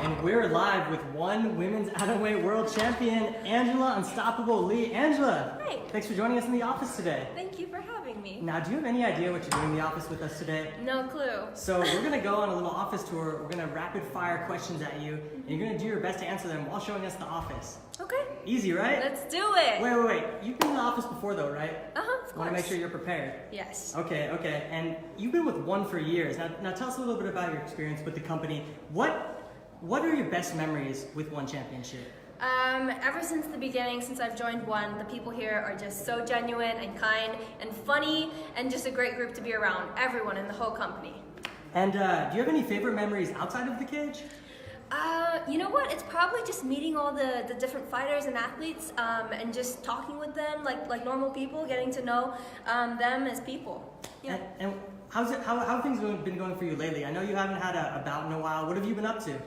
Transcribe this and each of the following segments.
and we're live with one women's atomweight world champion, Angela Unstoppable Lee. Angela, Hi. thanks for joining us in the office today. Thank you for having me. Now, do you have any idea what you're doing in the office with us today? No clue. So we're gonna go on a little office tour. We're gonna rapid fire questions at you, and you're gonna do your best to answer them while showing us the office. Okay. Easy, right? Let's do it. Wait. You've been in the office before though, right? Of course. Want to make sure you're prepared. Yes. Okay. And you've been with One for years. Now tell us a little bit about your experience with the company. What are your best memories with One Championship? Ever since the beginning, since I've joined One, the people here are just so genuine and kind and funny and just a great group to be around. Everyone in the whole company. And do you have any favorite memories outside of the cage? You know what? It's probably just meeting all the different fighters and athletes and just talking with them like normal people, getting to know them as people. Yeah. And how have things been going for you lately? I know you haven't had a bout in a while. What have you been up to?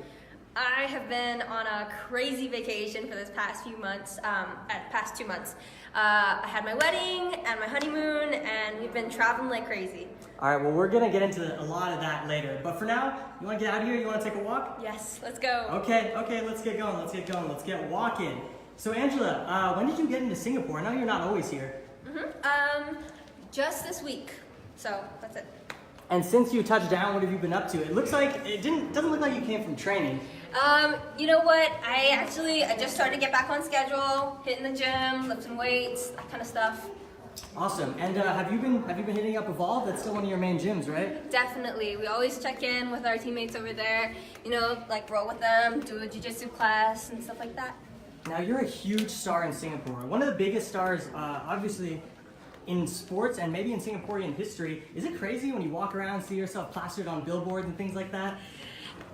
I have been on a crazy vacation for this past few months, past 2 months. I had my wedding and my honeymoon, and we've been traveling like crazy. All right, well, we're going to get into a lot of that later. But for now, you want to get out of here? You want to take a walk? Yes, let's go. Okay, let's get going. Let's get walking. So, Angela, when did you get into Singapore? I know you're not always here. Just this week. So, that's it. And since you touched down, what have you been up to? It looks like, doesn't look like you came from training. You know what? I just started to get back on schedule, hitting the gym, lifting weights, that kind of stuff. Awesome. And have you been hitting up Evolve? That's still one of your main gyms, right? Definitely. We always check in with our teammates over there. You know, like roll with them, do a jiu-jitsu class and stuff like that. Now you're a huge star in Singapore. One of the biggest stars, obviously, in sports and maybe in Singaporean history. Is it crazy when you walk around and see yourself plastered on billboards and things like that?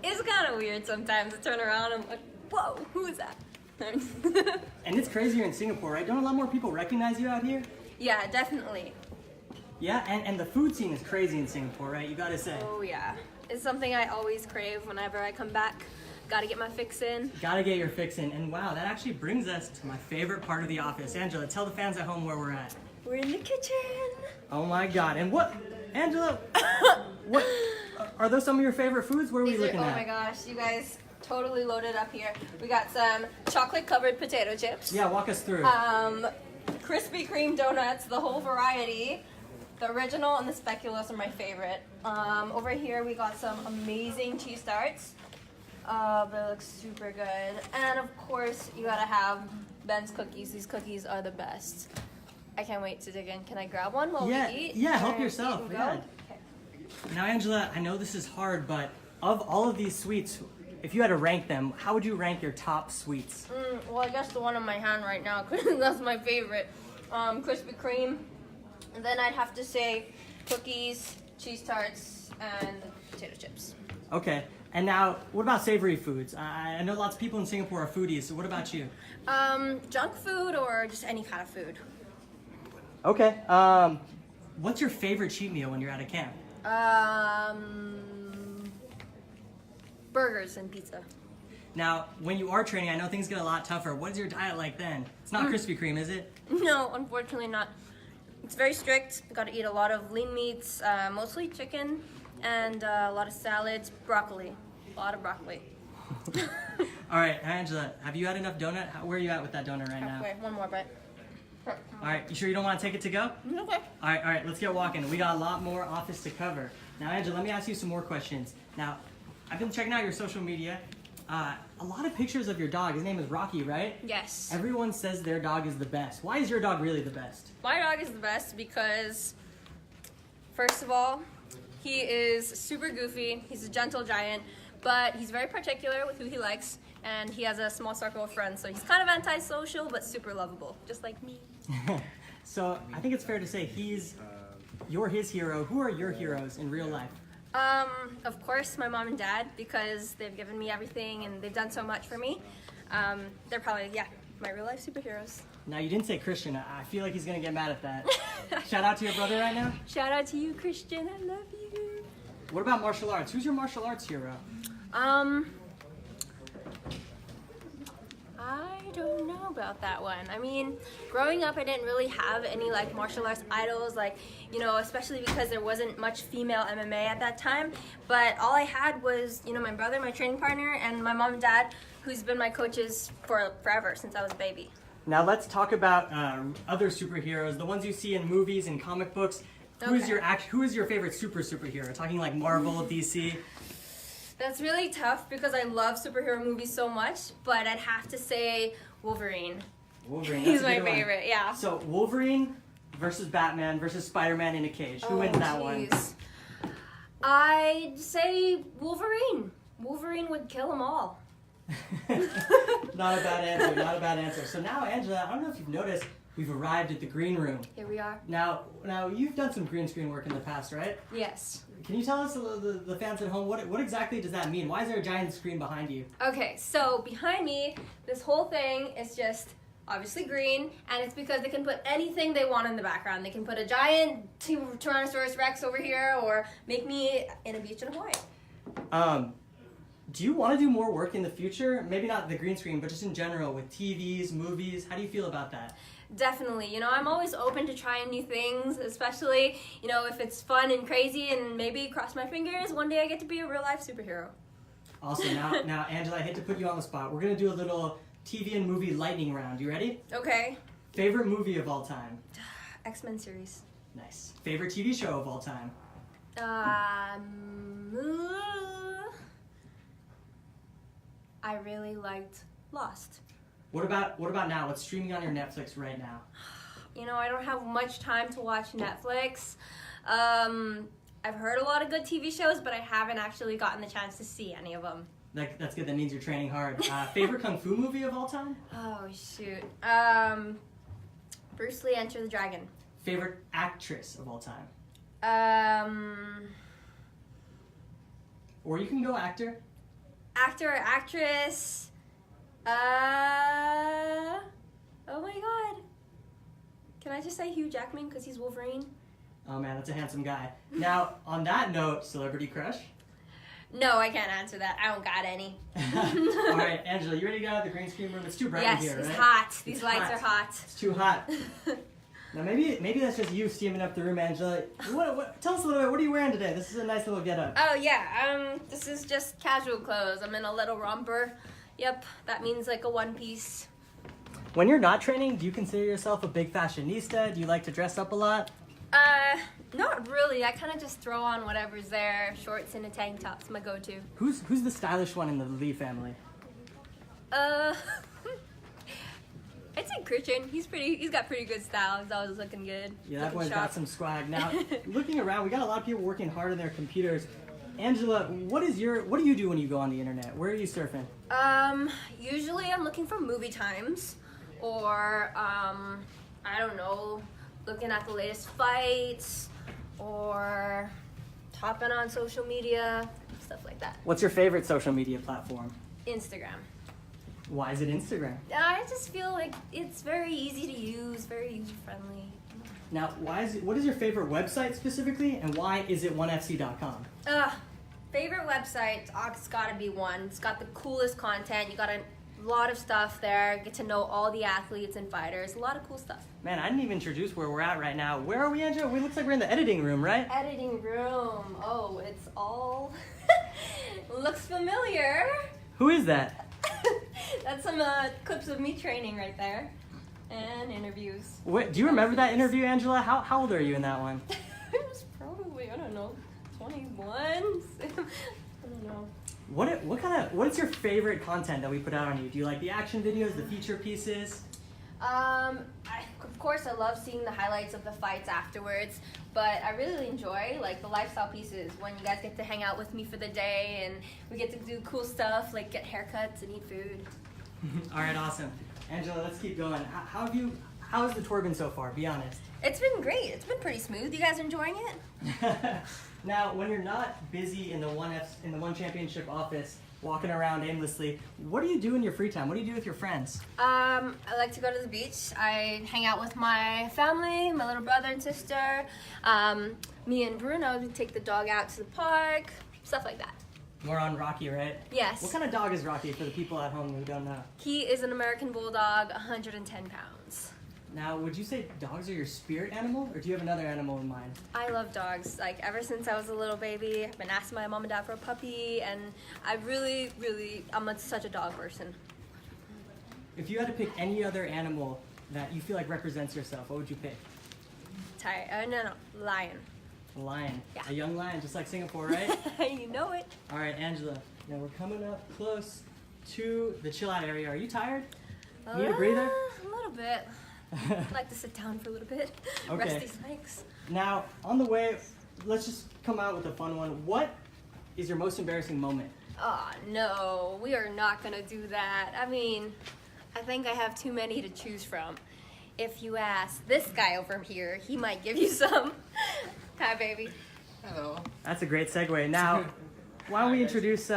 It's kind of weird sometimes to turn around and I'm like, whoa, who is that? And it's crazier in Singapore, right? Don't a lot more people recognize you out here? Yeah, definitely. Yeah, and the food scene is crazy in Singapore, right? You gotta say. Oh yeah. It's something I always crave whenever I come back. Gotta get my fix in. Gotta get your fix in. And wow, that actually brings us to my favorite part of the office. Angela, tell the fans at home where we're at. We're in the kitchen. Oh my God, and what, Angela, what, are those some of your favorite foods? What are we looking at? Oh my gosh, you guys totally loaded up here. We got some chocolate covered potato chips. Yeah, walk us through. Krispy Kreme donuts, the whole variety. The original and the speculoos are my favorite. Over here we got some amazing cheese tarts. They look super good. And of course, you gotta have Ben's cookies. These cookies are the best. I can't wait to dig in. Can I grab one while we eat? Yeah, help yourself. Yeah. Okay. Now, Angela, I know this is hard, but of all of these sweets, if you had to rank them, how would you rank your top sweets? Well, I guess the one in my hand right now, that's my favorite. Krispy Kreme. And then I'd have to say cookies, cheese tarts, and potato chips. Okay. And now, what about savory foods? I know lots of people in Singapore are foodies, so what about you? Junk food or just any kind of food. Okay. What's your favorite cheat meal when you're at a camp? Burgers and pizza. Now, when you are training, I know things get a lot tougher. What is your diet like then? It's not Krispy Kreme, is it? No, unfortunately not. It's very strict. Got to eat a lot of lean meats, mostly chicken, and a lot of salads, broccoli. A lot of broccoli. All right, Angela, have you had enough donut? Where are you at with that donut right now? Wait, one more bite. All right, you sure you don't want to take it to go? Okay. All right, let's get walking. We got a lot more office to cover. Now, Angela, let me ask you some more questions. Now, I've been checking out your social media. A lot of pictures of your dog. His name is Rocky, right? Yes. Everyone says their dog is the best. Why is your dog really the best? My dog is the best because, first of all, he is super goofy. He's a gentle giant, but he's very particular with who he likes, and he has a small circle of friends. So he's kind of antisocial, but super lovable, just like me. So I think it's fair to say you're his hero. Who are your heroes in real life? Of course, my mom and dad, because they've given me everything and they've done so much for me. They're probably, my real life superheroes. Now, you didn't say Christian. I feel like he's going to get mad at that. Shout out to your brother right now. Shout out to you, Christian. I love you. What about martial arts? Who's your martial arts hero? I don't know about that one. I mean, growing up, I didn't really have any like martial arts idols, like, you know, especially because there wasn't much female MMA at that time. But all I had was, you know, my brother, my training partner, and my mom and dad, who's been my coaches for forever since I was a baby. Now let's talk about other superheroes, the ones you see in movies and comic books. Who is your favorite superhero? Talking like Marvel, DC. That's really tough because I love superhero movies so much, but I'd have to say Wolverine. Wolverine. He's my favorite, yeah. So Wolverine versus Batman versus Spider-Man in a cage. Who wins that one? I'd say Wolverine. Wolverine would kill them all. Not a bad answer, not a bad answer. So now, Angela, I don't know if you've noticed, we've arrived at the green room. Here we are. Now you've done some green screen work in the past, right? Yes. Can you tell us, the fans at home, what exactly does that mean? Why is there a giant screen behind you? Okay, so behind me, this whole thing is just obviously green, and it's because they can put anything they want in the background. They can put a giant Tyrannosaurus Rex over here, or make me in a beach in Hawaii. Do you want to do more work in the future? Maybe not the green screen, but just in general with TVs, movies. How do you feel about that? Definitely. You know, I'm always open to trying new things, especially, you know, if it's fun and crazy, and maybe, cross my fingers, one day I get to be a real life superhero. Awesome. Now, Angela, I hate to put you on the spot. We're going to do a little TV and movie lightning round. You ready? Okay. Favorite movie of all time? X-Men series. Nice. Favorite TV show of all time? I really liked Lost. What about now? What's streaming on your Netflix right now? You know, I don't have much time to watch Netflix. I've heard a lot of good TV shows, but I haven't actually gotten the chance to see any of them. That's good. That means you're training hard. Favorite kung fu movie of all time? Oh, shoot. Bruce Lee, Enter the Dragon. Favorite actress of all time? Or you can go actor. Actor or actress? Oh my god. Can I just say Hugh Jackman because he's Wolverine? Oh man, that's a handsome guy. Now, on that note, celebrity crush? No, I can't answer that. I don't got any. All right, Angela, you ready to go out of the green screen room? It's too bright in here, right? Yes, it's hot. These lights are hot. It's too hot. Now maybe that's just you steaming up the room, Angela. Tell us a little bit. What are you wearing today? This is a nice little getup. Oh yeah, this is just casual clothes. I'm in a little romper. Yep, that means like a one piece. When you're not training, do you consider yourself a big fashionista? Do you like to dress up a lot? Not really. I kind of just throw on whatever's there. Shorts and a tank top's my go-to. Who's the stylish one in the Lee family? I'd say Christian. He's got pretty good style. He's always looking good. Yeah, that boy's got some swag. Now, looking around, we got a lot of people working hard on their computers. Angela, what do you do when you go on the internet? Where are you surfing? Usually I'm looking for movie times, or I don't know, looking at the latest fights, or hopping on social media, stuff like that. What's your favorite social media platform? Instagram. Why is it Instagram? I just feel like it's very easy to use, very user-friendly. Now, what is your favorite website specifically, and why is it onefc.com? Favorite website, it's gotta be one. It's got the coolest content. You got a lot of stuff there. Get to know all the athletes and fighters. A lot of cool stuff. Man, I didn't even introduce where we're at right now. Where are we, Angela? We looks like we're in the editing room, right? Editing room. Oh, it's all looks familiar. Who is that? That's some clips of me training right there, and interviews. Do you remember that interview, Angela? How old are you in that one? It was probably, I don't know, 21. I don't know. What is your favorite content that we put out on you? Do you like the action videos, the feature pieces? Of course, I love seeing the highlights of the fights afterwards, but I really enjoy like the lifestyle pieces when you guys get to hang out with me for the day and we get to do cool stuff like get haircuts and eat food. All right, awesome. Angela, let's keep going. How has the tour been so far? Be honest. It's been great. It's been pretty smooth. You guys enjoying it? Now, when you're not busy in the One Championship office, walking around aimlessly, what do you do in your free time? What do you do with your friends? I like to go to the beach. I hang out with my family, my little brother and sister. Me and Bruno, we take the dog out to the park, stuff like that. More on Rocky, right? Yes. What kind of dog is Rocky for the people at home who don't know? He is an American Bulldog, 110 pounds. Now, would you say dogs are your spirit animal, or do you have another animal in mind? I love dogs. Like, ever since I was a little baby, I've been asking my mom and dad for a puppy, and I'm such a dog person. If you had to pick any other animal that you feel like represents yourself, what would you pick? Lion. A lion. Yeah. A young lion, just like Singapore, right? You know it. All right, Angela. Now we're coming up close to the chill out area. Are you tired? Need a breather? A little bit. I'd like to sit down for a little bit. Okay. Rest these legs. Now, on the way, let's just come out with a fun one. What is your most embarrassing moment? Oh, no. We are not going to do that. I mean, I think I have too many to choose from. If you ask this guy over here, he might give you some. Hi, baby. Hello. That's a great segue. Now, why don't you introduce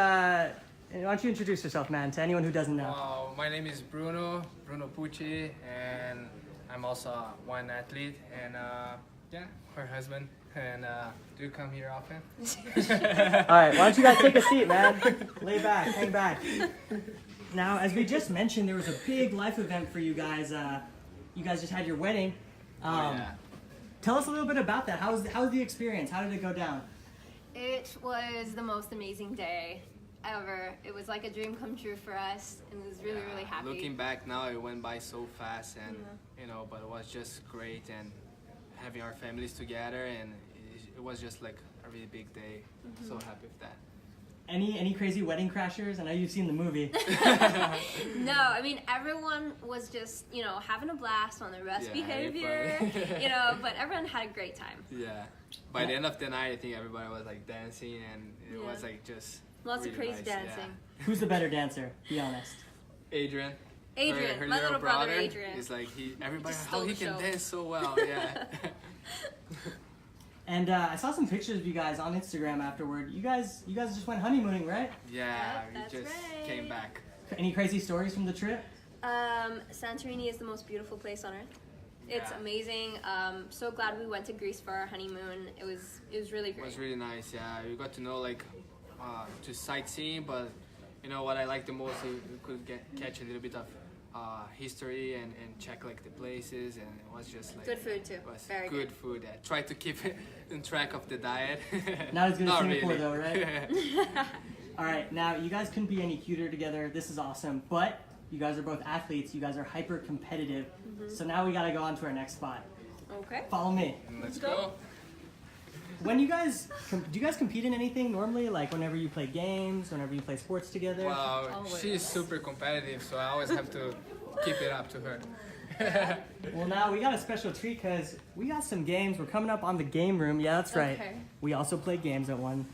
yourself, man, to anyone who doesn't know? My name is Bruno Pucci, and I'm also one athlete, and her husband. And do you come here often? All right, why don't you guys take a seat, man? Lay back, hang back. Now, as we just mentioned, there was a big life event for you guys. You guys just had your wedding. Yeah. Tell us a little bit about that. How was the experience? How did it go down? It was the most amazing day ever. It was like a dream come true for us, and it was really, really happy. Looking back now, it went by so fast, and but it was just great, and having our families together, and it was just like a really big day. So happy with that. Any crazy wedding crashers? I know you've seen the movie. No, I mean, everyone was just, having a blast on their best behavior, but everyone had a great time. Yeah. By the end of the night, I think everybody was like dancing, and it was like just Lots of really crazy nice, dancing. yeah. Who's the better dancer? Be honest. Adrian. Her My little brother, brother Adrian. is like everybody Just how stole he the can show. dance so well. Yeah. And I saw some pictures of you guys on Instagram afterward. You guys just went honeymooning, right? Yeah, Yep, that's we just right. came back. Any crazy stories from the trip? Santorini is the most beautiful place on earth. It's Yeah. amazing. So glad we went to Greece for our honeymoon. It was really It great. was really nice. Yeah, we got to know to sightseeing, but what I liked the most, we could catch a little bit of history and check like the places, and it was just like Good food too. It was Very good good. food. Yeah. Try to keep it in track of the diet. Not as good as Singapore really. though, right? All right, now you guys couldn't be any cuter together. This is awesome, but you guys are both athletes. You guys are hyper competitive. So now we gotta go on to our next spot. Okay. Follow me. Let's go. When you guys, do you guys compete in anything normally? Like whenever you play games, whenever you play sports together? Well, Always. she's super competitive, so I always have to keep it up to her. Well, now we got a special treat because we got some games. We're coming up on the game room. Yeah, that's right. Okay. We also play games at one.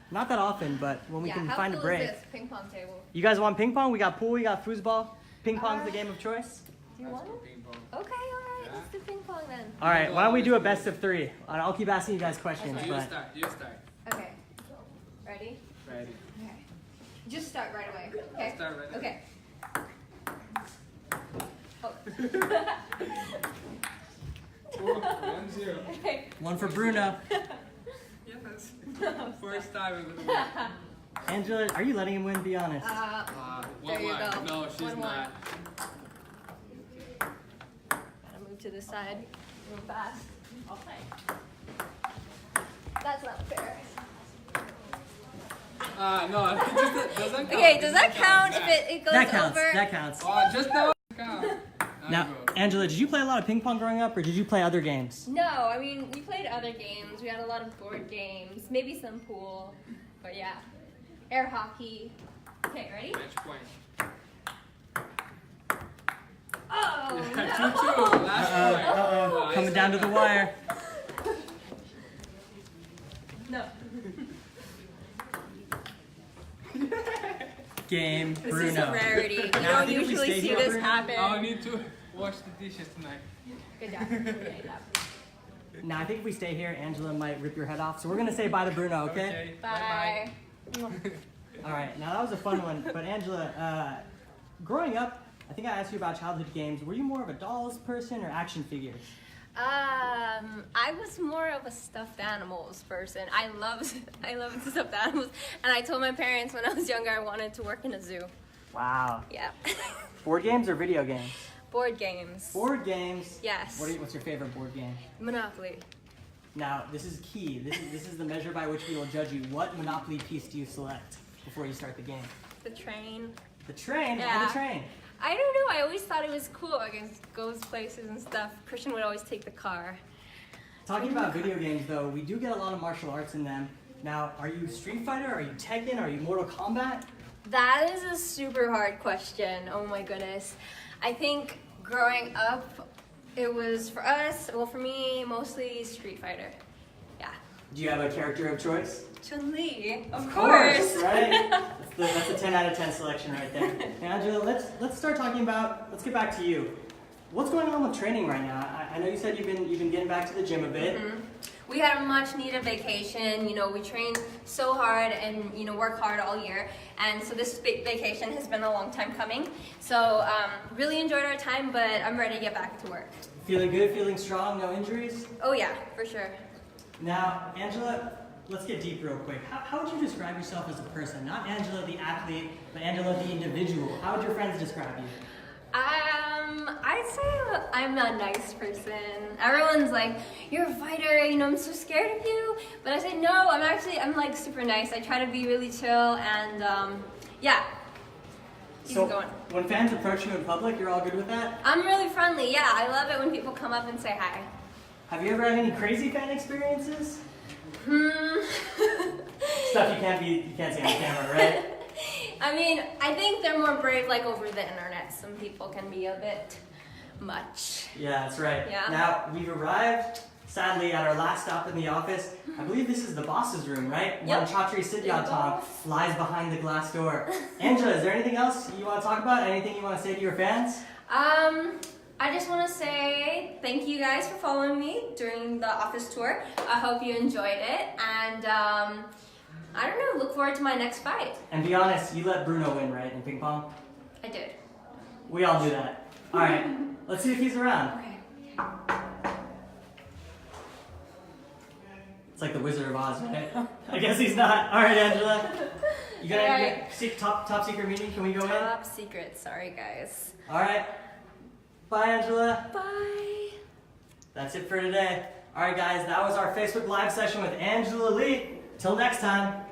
Not that often, but when we can how find cool a break. is this ping pong table? You guys want ping pong? We got pool, we got foosball. Ping pong's the game of choice. Do you Let's want go it? ping pong. Okay, all right. Yeah. Let's do ping pong then. All right, why don't we do a best of three? I'll keep asking you guys questions, You but start. You start. Okay. Ready? Ready. Okay. Just start right away. Okay. Start right away. Okay. Oh. 1-0. Okay. one for Bruno. Yes. First time we're gonna win. Angela, are you letting him win? Be honest. There you 1-1. go. No, she's 1-1. not. Gotta move to the side real fast. I'll play. That's not fair. No, it just doesn't count. Okay, does that count if it goes That counts. over? That counts. Oh, just now. Count. Now, Angela, did you play a lot of ping pong growing up, or did you play other games? No, I mean, we played other games. We had a lot of board games, maybe some pool, but yeah. Air hockey. Okay, ready? Match point. Oh, 2-2. no. Last point. Oh, Coming it's down to the wire. No. Game, This Bruno. is a rarity. You Now, I don't think if we usually stay see here, this Bruno- happen. I need to wash the dishes tonight. Good job. Good job. Now, I think if we stay here, Angela might rip your head off. So we're gonna say bye to Bruno, okay? Bye. All right. Now that was a fun one. But Angela, growing up, I think I asked you about childhood games. Were you more of a dolls person or action figures? I was more of a stuffed animals person. I love stuffed animals, and I told my parents when I was younger I wanted to work in a zoo. Wow. Yeah. Board games or video games? Board games. Board games. Yes. What's your favorite board game? Monopoly. Now, this is key. This is the measure by which we will judge you. What Monopoly piece do you select before you start the game? The train. The train? Yeah. Why the train? I don't know. I always thought it was cool. Like it goes places and stuff. Christian would always take the car. Talking about video games, though, we do get a lot of martial arts in them. Now, are you Street Fighter? Are you Tekken? Are you Mortal Kombat? That is a super hard question. Oh my goodness. I think growing up, it was for us, well for me, mostly Street Fighter. Yeah. Do you have a character of choice? Chun-Li, of Right? course. That's a 10 out of 10 selection right there. Now, Angela, let's start talking about, let's get back to you. What's going on with training right now? I know you said you've been getting back to the gym a bit. Mm-hmm. We had a much needed vacation. You know, we trained so hard and, you know, work hard all year. And so this vacation has been a long time coming. So really enjoyed our time, but I'm ready to get back to work. Feeling good, feeling strong, no injuries? Oh yeah, for sure. Now, Angela, let's get deep real quick. How would you describe yourself as a person? Not Angela the athlete, but Angela the individual. How would your friends describe you? I'd say I'm a nice person. Everyone's like, you're a fighter, you know, I'm so scared of you. But I say, no, I'm like super nice. I try to be really chill and, yeah. Keep So, it going. when fans approach you in public, you're all good with that? I'm really friendly, yeah. I love it when people come up and say hi. Have you ever had any crazy fan experiences? Hmm. Stuff you can't say on camera, right? I mean, I think they're more brave like over the internet. Some people can be a bit much. Yeah, that's right. Yeah. Now, we've arrived, sadly, at our last stop in the office. I believe this is the boss's room, right? Yep. One Chatri Sidyatong boss. lies behind the glass door. Angela, is there anything else you want to talk about? Anything you want to say to your fans? I just want to say thank you guys for following me during the office tour. I hope you enjoyed it, and I don't know, look forward to my next fight. And be honest, you let Bruno win, right, in ping pong? I did. We all do that. All right, let's see if he's around. Okay. It's like the Wizard of Oz, right? I guess he's not. All right, Angela. You got Alright. any top secret meeting? Can we go in? Top secret. Sorry, guys. All right. Bye, Angela. Bye. That's it for today. All right, guys, that was our Facebook Live session with Angela Lee. Till next time.